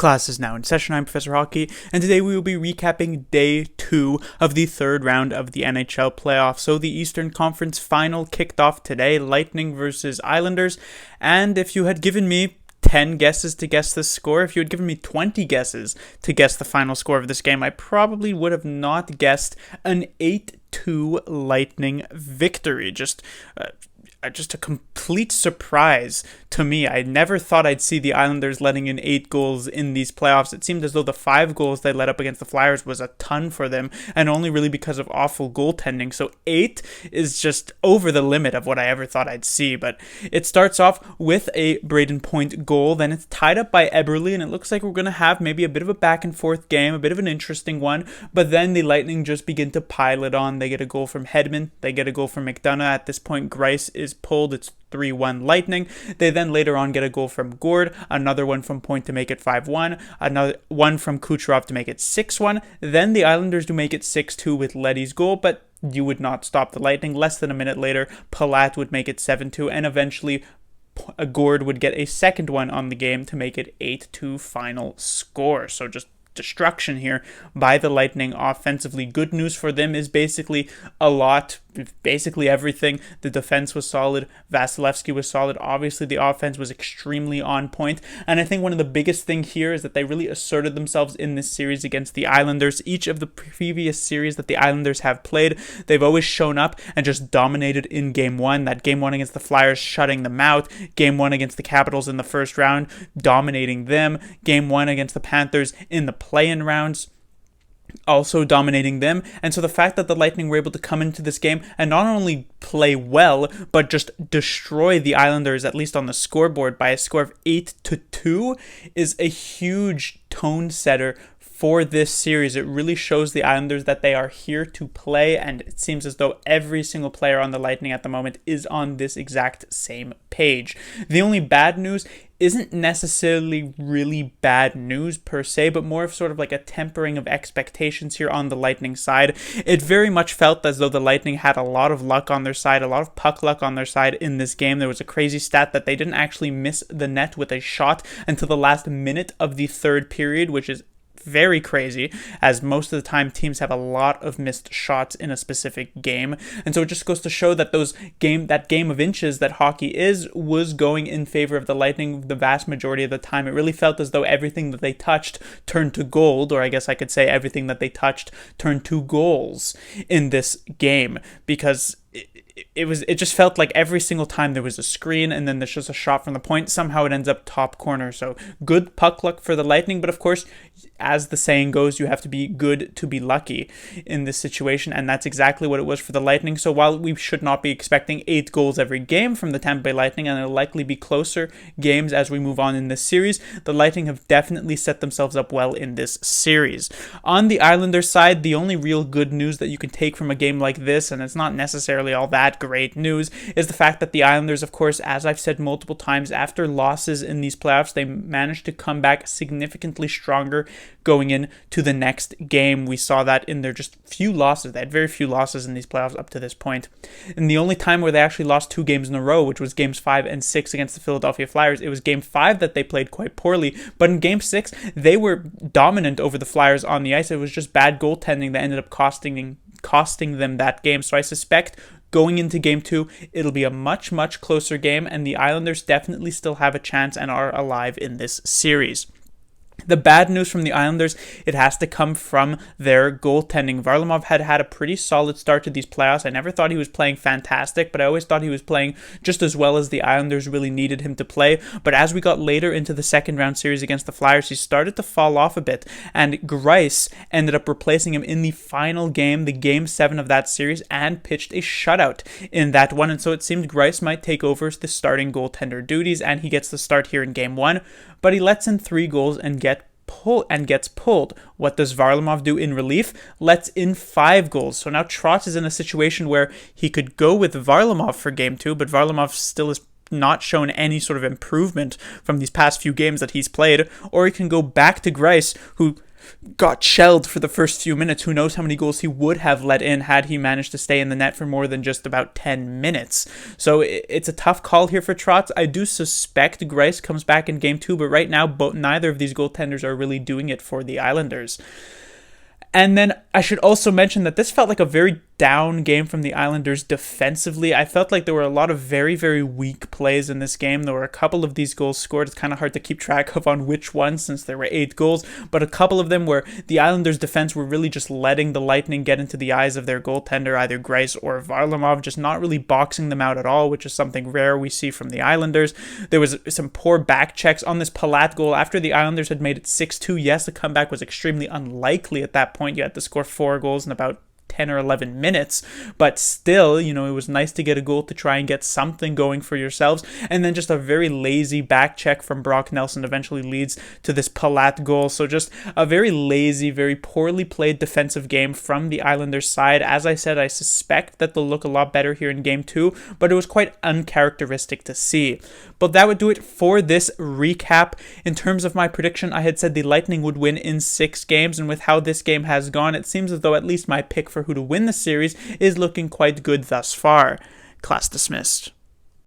Class is now in session. I'm Professor Hockey, and today we will be recapping Day 2 of the third round of the NHL playoffs. So the Eastern Conference Final kicked off today, Lightning versus Islanders, and if you had given me 10 guesses to guess this score, if you had given me 20 guesses to guess the final score of this game, I probably would have not guessed an 8-2 Lightning victory. Just a complete surprise to me. I never thought I'd see the Islanders letting in 8 goals in these playoffs. It seemed as though the 5 goals they let up against the Flyers was a ton for them, and only really because of awful goaltending. So 8 is just over the limit of what I ever thought I'd see. But it starts off with a Braden Point goal, then it's tied up by Eberle, and it looks like we're going to have maybe a bit of a back and forth game, a bit of an interesting one. But then the Lightning just begin to pile it on. They get a goal from Hedman, they get a goal from McDonough. At this point, Greiss is pulled. It's 3-1 Lightning. They then later on get a goal from Gord, another one from Point to make it 5-1, another one from Kucherov to make it 6-1. Then the Islanders do make it 6-2 with Leddy's goal, but you would not stop the Lightning. Less than a minute later, Palat would make it 7-2, and eventually Gord would get a second one on the game to make it 8-2 final score. So just destruction here by the Lightning offensively. Good news for them is basically everything. The defense was solid. Vasilevsky was solid. Obviously, the offense was extremely on point. And I think one of the biggest things here is that they really asserted themselves in this series against the Islanders. Each of the previous series that the Islanders have played, they've always shown up and just dominated in Game 1. That Game 1 against the Flyers, shutting them out. Game 1 against the Capitals in the first round, dominating them. Game 1 against the Panthers in the play-in rounds, also dominating them. And so the fact that the Lightning were able to come into this game and not only play well, but just destroy the Islanders, at least on the scoreboard, by a score of 8-2 is a huge tone setter for this series. It really shows the Islanders that they are here to play, and it seems as though every single player on the Lightning at the moment is on this exact same page. The only bad news isn't necessarily really bad news per se, but more of sort of like a tempering of expectations here on the Lightning side. It very much felt as though the Lightning had a lot of luck on their side, a lot of puck luck on their side in this game. There was a crazy stat that they didn't actually miss the net with a shot until the last minute of the third period, which is very crazy, as most of the time teams have a lot of missed shots in a specific game. And so it just goes to show that that game of inches that hockey was going in favor of the Lightning the vast majority of the time. It really felt as though everything that they touched turned to gold, or I guess I could say everything that they touched turned to goals in this game, because it just felt like every single time there was a screen and then there's just a shot from the point, somehow it ends up top corner. So good puck luck for the Lightning, but of course, as the saying goes, you have to be good to be lucky in this situation, and that's exactly what it was for the Lightning. So while we should not be expecting 8 goals every game from the Tampa Bay Lightning, and it'll likely be closer games as we move on in this series, the Lightning have definitely set themselves up well in this series. On the Islanders side, the only real good news that you can take from a game like this, and it's not necessarily all that great news, is the fact that the Islanders, of course, as I've said multiple times, after losses in these playoffs, they managed to come back significantly stronger going into the next game. We saw that in their just few losses. They had very few losses in these playoffs up to this point. And the only time where they actually lost 2 games in a row, which was games 5 and 6 against the Philadelphia Flyers, it was game 5 that they played quite poorly. But in game 6, they were dominant over the Flyers on the ice. It was just bad goaltending that ended up costing them that game. So I suspect going into Game 2, it'll be a much, much closer game, and the Islanders definitely still have a chance and are alive in this series. The bad news from the Islanders, it has to come from their goaltending. Varlamov had a pretty solid start to these playoffs. I never thought he was playing fantastic, but I always thought he was playing just as well as the Islanders really needed him to play. But as we got later into the second round series against the Flyers, he started to fall off a bit, and Greiss ended up replacing him in the final game, the Game 7 of that series, and pitched a shutout in that one. And so it seemed Greiss might take over the starting goaltender duties, and he gets the start here in Game 1, but he lets in 3 goals and gets pulled. What does Varlamov do in relief? Lets in 5 goals. So now Trotz is in a situation where he could go with Varlamov for Game 2, but Varlamov still is not shown any sort of improvement from these past few games that he's played, or he can go back to Greiss, who got shelled for the first few minutes. Who knows how many goals he would have let in had he managed to stay in the net for more than just about 10 minutes. So it's a tough call here for Trotz. I do suspect Greiss comes back in game 2, but right now neither of these goaltenders are really doing it for the Islanders. And then I should also mention that this felt like a very down game from the Islanders defensively. I felt like there were a lot of very, very weak plays in this game. There were a couple of these goals scored. It's kind of hard to keep track of on which ones since there were 8 goals, but a couple of them where the Islanders defense were really just letting the Lightning get into the eyes of their goaltender, either Greiss or Varlamov, just not really boxing them out at all, which is something rare we see from the Islanders. There was some poor back checks on this Palat goal after the Islanders had made it 6-2. Yes, the comeback was extremely unlikely at that point. You had to score 4 goals in about 10 or 11 minutes, but still, it was nice to get a goal to try and get something going for yourselves. And then just a very lazy back check from Brock Nelson eventually leads to this Palat goal. So just a very lazy, very poorly played defensive game from the Islanders side. As I said, I suspect that they'll look a lot better here in game 2, but it was quite uncharacteristic to see. But that would do it for this recap. In terms of my prediction, I had said the Lightning would win in 6 games, and with how this game has gone, it seems as though at least my pick for who to win the series is looking quite good thus far. Class dismissed.